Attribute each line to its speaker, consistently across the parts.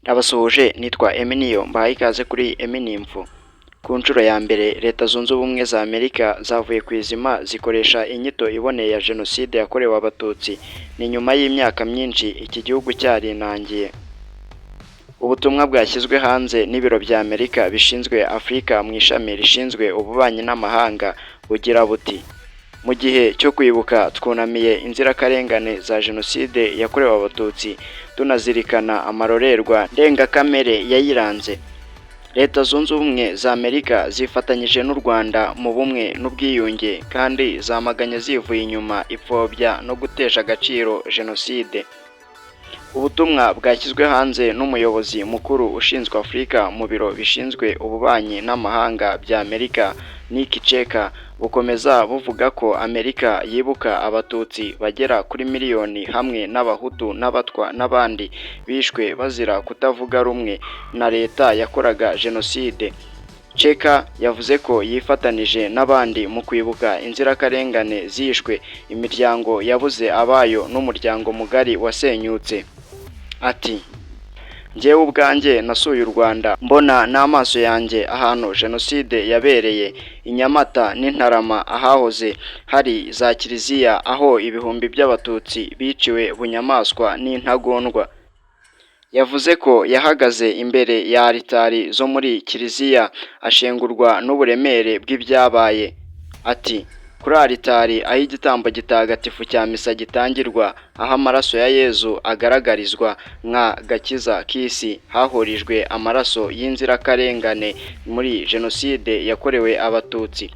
Speaker 1: Ndabasuhuje nitwa Eminiyo mbahaye ikaze kuri Eminimfo. Ku nshuro ya mbere Leta Zunze Ubumwe za Amerika zavuye ku izima zikoresha inyito iboneye ya Jenoside yakorewe Abatutsi. Ni nyuma y'imyaka myinshi iki gihugu cyarinangiye. Ubutumwa bwashyizwe hanze n'ibiro bya Amerika bishinzwe Afurika mu ishami rishinzwe ububanyi n'amahanga bugira buti: mu gihe cyo kwibuka twunamiye inzirakarengane za Jenoside yakorewe Abatutsi, tunazirikana amarorerwa ndengakamere yayiranze. Leta Zunze Ubumwe za Amerika zifatanyije n'u Rwanda mu bumwe n'ubwiyunge kandi zamaganye zivuye inyuma ipfobya no gutesha agaciro Jenoside. Ubutumwa bwashyizwe hanze n'umuyobozi mukuru ushinzwe Afurika mu biro bishinzwe ububanyi n'amahanga bya Amerika, Nick Cheka, bukomeza buvuga ko Amerika yibuka Abatutsi bagera kuri miliyoni hamwe n'Abahutu n'Abatwa n'abandi bishwe bazira kutavuga rumwe na leta yakoraga Jenoside. Cheka yavuze ko yifatanije n'abandi mu kwibuka inzirakarengane zishwe, imiryango yabuze abayo n'umuryango mugari wasenyutse. Ati: njyewe ubwanjye nasuye u Rwanda mbona n'amaso yanjye ahantu Jenoside yabereye, i Nyamata n'Intarama ahahoze hari za kiliziya aho ibihumbi by'Abatutsi biciwe bunyamaswa n'intagondwa. Yavuze ko yahagaze imbere ya alitari zo muri kiliziya ashengurwa n'uburemere bw'ibyabaye. Ati: kuri alitari aho igitambo gitagatifu cya misa gitangirwa, aho amaraso ya Yezu agaragarizwa nka gakiza k'isi, hahurijwe amaraso y'inzirakarengane muri Jenoside yakorewe Abatutsi.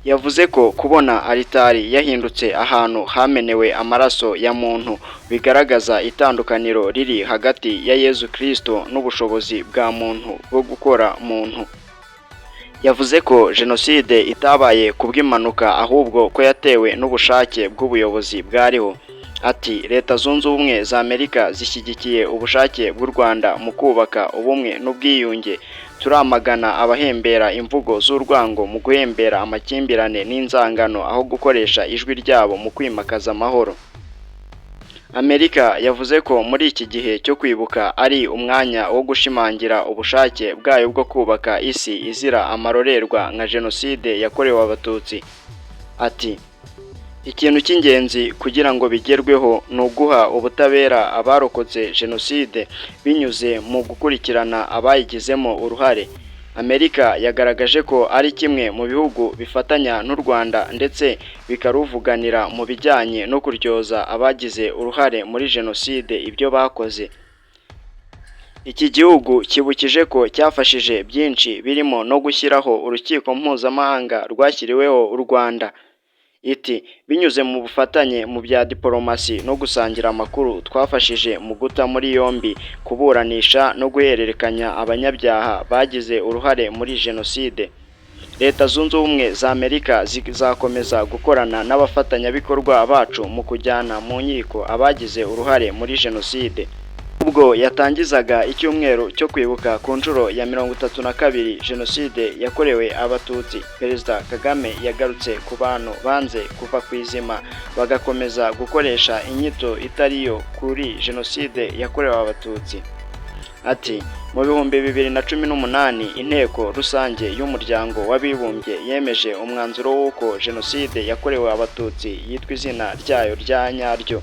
Speaker 1: Yavuze ko kubona alitari yahindutse ahantu hamenewe amaraso ya muntu bigaragaza itandukaniro riri hagati ya Yezu Kristo n'ubushobozi bwa muntu bwo gukora muntu. Yavuze ko Jenoside itabaye kubw'impanuka ahubwo ko yatewe n'ubushake bw'ubuyobozi bwariho. Ati: Leta Zunze Ubumwe za Amerika zishyigikiye ubushake bw'u Rwanda mu kubaka ubumwe n'ubwiyunge. Turamagana abahembera imvugo z'urwango mu guhembera amakimbirane n'inzangano aho gukoresha ijwi ryabo mu kwimakaza amahoro. Amerika yavuze ko muri iki gihe cyo kwibuka ari umwanya wo gushimangira ubushake bwayo bwo kubaka isi izira amarorerwa nka Jenoside yakorewe Abatutsi. Ati: ikintu cy'ingenzi kugira ngo bigerweho ni uguha ubutabera abarokotse Jenoside binyuze mu gukurikirana abayigizemo uruhare. Amerika yagaragaje ko ari kimwe mu bihugu bifatanya n'u Rwanda ndetse bikaruvuganira mu bijyanye no kuryoza abagize uruhare muri Jenoside ibyo bakoze. Iki gihugu kibukije ko cyafashije byinshi birimo no gushyiraho urukiko mpuzamahanga rwashyiriweho u Rwanda. Iti: binyuze mu bufatanye mu bya diplomasi no gusangira amakuru, twafashije mu guta muri yombi, kuburanisha no guhererekanya abanyabyaha bagize uruhare muri Jenoside. Leta Zunze Ubumwe za Amerika zizakomeza gukorana n'abafatanyabikorwa bacu mu kujyana mu nkiko abagize uruhare muri Jenoside. Ubwo yatangizaga icyumweru cyo kwibuka ku nshuro ya 32 Jenoside yakorewe Abatutsi, Perezida Kagame yagarutse ku bantu banze kuva ku izima bagakomeza gukoresha inyito itariyo kuri Jenoside yakorewe Abatutsi. Ati: mu 2018 inteko rusange y'umuryango w'abibumbye yemeje umwanzuro w'uko Jenoside yakorewe Abatutsi yitwa izina ryayo rya nyaryo.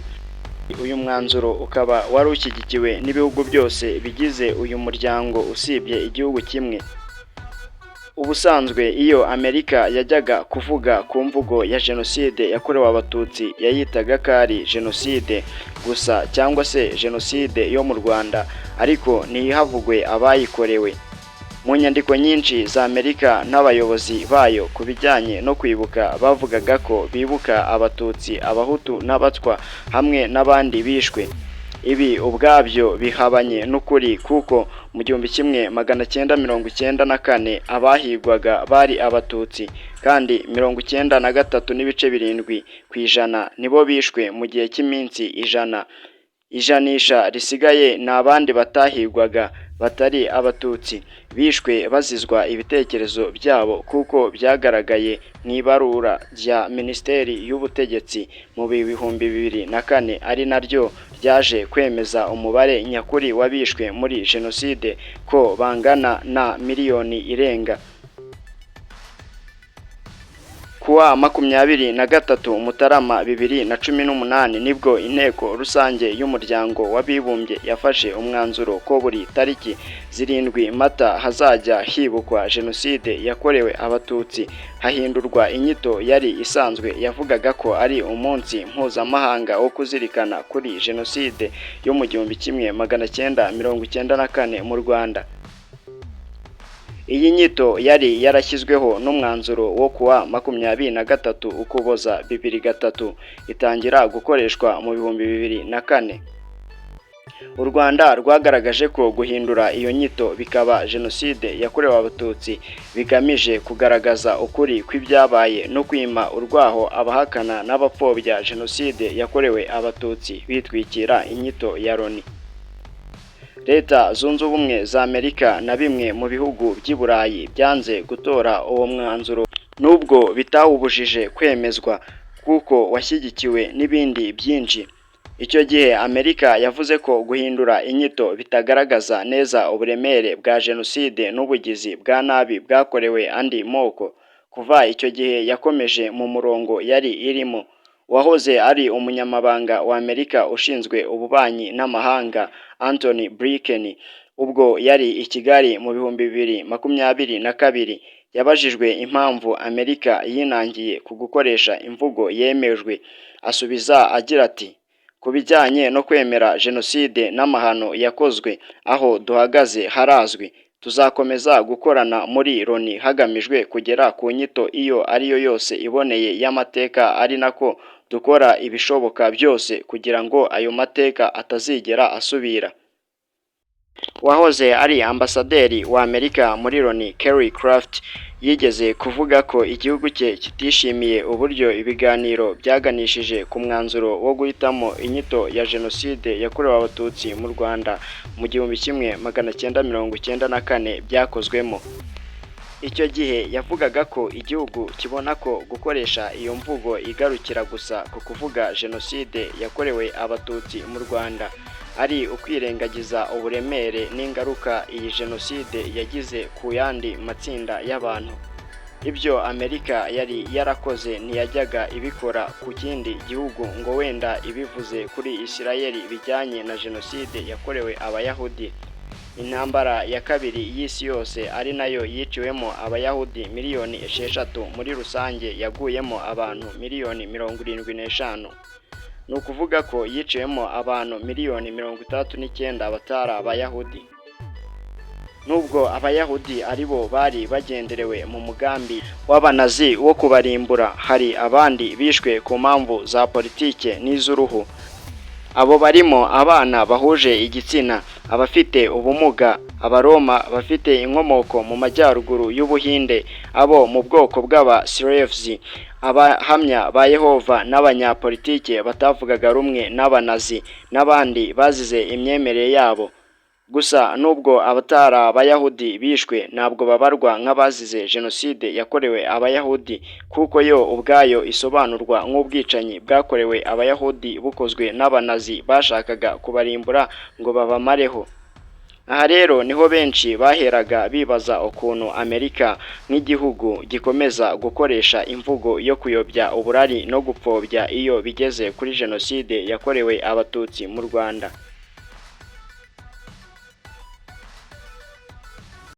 Speaker 1: Uyu mwanzuro ukaba wari ushyigikiwe n'ibihugu byose bigize uyu muryango usibye igihugu kimwe. Ubusanzwe iyo Amerika yajyaga kuvuga ku mvugo ya Jenoside yakorewe Abatutsi yayitaga ko ari Jenoside gusa cyangwa se Jenoside yo mu Rwanda, ariko ntihavugwe abayikorewe. Mu nyandiko nyinshi za Amerika n'abayobozi bayo ku bijyanye no kwibuka bavugaga ko bibuka Abatutsi, Abahutu n'Abatwa hamwe n'abandi bishwe. Ibi ubwabyo bihabanye n'ukuri kuko mu 1994 abahigwaga bari Abatutsi kandi 93.7% nibo bishwe mu gihe cy'iminsi 100. Ijanisha risigaye ni abandi batahigwaga batari abatutsi bishwe bazizwa ibitekerezo byabo kuko byagaragaye mu ibarura rya Minisiteri y'Ubutegetsi mu 2004 ari naryo ryaje kwemeza umubare nyakuri w'abishwe muri Jenoside ko bangana na miliyoni irenga. Kuwa 23 Mutarama 2018 nibwo inteko rusange y'umuryango w'abibumbye yafashe umwanzuro ko buri tariki 7 Mata hazajya hibukwa Jenoside yakorewe abatutsi, hahindurwa inyito yari isanzwe yavugaga ko ari umunsi mpuzamahanga wo kuzirikana kuri Jenoside yo mu 1994 mu Rwanda. Iyi nyito yari yarashyizweho n'umwanzuro wo kuwa 23 Ukuboza 2003 itangira gukoreshwa mu 2004. U Rwanda rwagaragaje ko guhindura iyo nyito bikaba Jenoside yakorewe abatutsi bigamije kugaragaza ukuri kw'ibyabaye no kwima urwaho abahakana n'abapfobya Jenoside yakorewe abatutsi bitwikira inyito ya Loni. Leta Zunze Ubumwe za Amerika na bimwe mu bihugu by'i Burayi byanze gutora uwo mwanzuro nubwo bitawubujije kwemezwa kuko washyigikiwe n'ibindi byinshi. Icyo gihe Amerika yavuze ko guhindura inyito bitagaragaza neza uburemere bwa Jenoside n'ubugizi bwa nabi bwakorewe andi moko. Kuva icyo gihe yakomeje mu murongo yari irimo. Wahoze ari umunyamabanga wa Amerika ushinzwe ububanyi n'amahanga Anthony Blinken ubwo yari i Kigali mu 2022 yabajijwe impamvu Amerika yinangiye ku gukoresha imvugo yemejwe, asubiza agira ati: "Ku bijyanye no kwemera Jenoside n'amahano yakozwe, aho duhagaze harazwi. Tuzakomeza gukorana muri Loni hagamijwe kugera ku nyito iyo ariyo yose iboneye y'amateka, ari nako dukora ibishoboka byose kugira ngo ayo mateka atazigera asubira." Wahoze ari ambasaderi wa Amerika muri Loni Kerry Craft yigeze kuvuga ko igihugu cye kitishimiye uburyo ibiganiro byaganishije ku mwanzuro wo guhitamo inyito ya Jenoside yakorewe abatutsi mu Rwanda mu 1994 byakozwemo. Icyo gihe yavugaga ko igihugu kibona ko gukoresha iyo mvugo igarukira gusa ku kuvuga Jenoside yakorewe abatutsi mu Rwanda ari ukwirengagiza uburemere n'ingaruka iyi Jenoside yagize ku yandi matsinda y'abantu. Ibyo Amerika yari yarakoze ntiyajyaga ibikora ku kindi gihugu ngo wenda ibivuze kuri Isirayeli bijyanye na Jenoside yakorewe Abayahudi. Intambara ya kabiri y'isi yose ari nayo yiciwemo Abayahudi miliyoni 6 muri rusange yaguyemo abantu miliyoni 75. Ni ukuvuga ko yiciwemo abantu miliyoni 69 batari Abayahudi. Nubwo Abayahudi aribo bari bagenderewe mu mugambi w'abanazi wo kubarimbura, hari abandi bishwe ku mpamvu za politike n'iz'uruhu. Abo barimo abana bahuje igitsina, abafite ubumuga, Abaroma bafite inkomoko mu majyaruguru y'Ubuhinde, abo mu bwoko bw'aba Slaves, abahamya ba Yehova n'abanyapolitike batavugaga rumwe n'abanazi n'abandi bazize imyemerere yabo. Gusa nubwo abatari Abayahudi bishwe, ntabwo babarwa nk'abazize Jenoside yakorewe Abayahudi kuko yo ubwayo isobanurwa nk'ubwicanyi bwakorewe Abayahudi bukozwe n'abanazi bashakaga kubarimbura ngo babamareho. Aha rero niho benshi baheraga bibaza ukuntu Amerika nk'igihugu gikomeza gukoresha imvugo yo kuyobya uburari no gupfobya iyo bigeze kuri Jenoside yakorewe abatutsi mu Rwanda.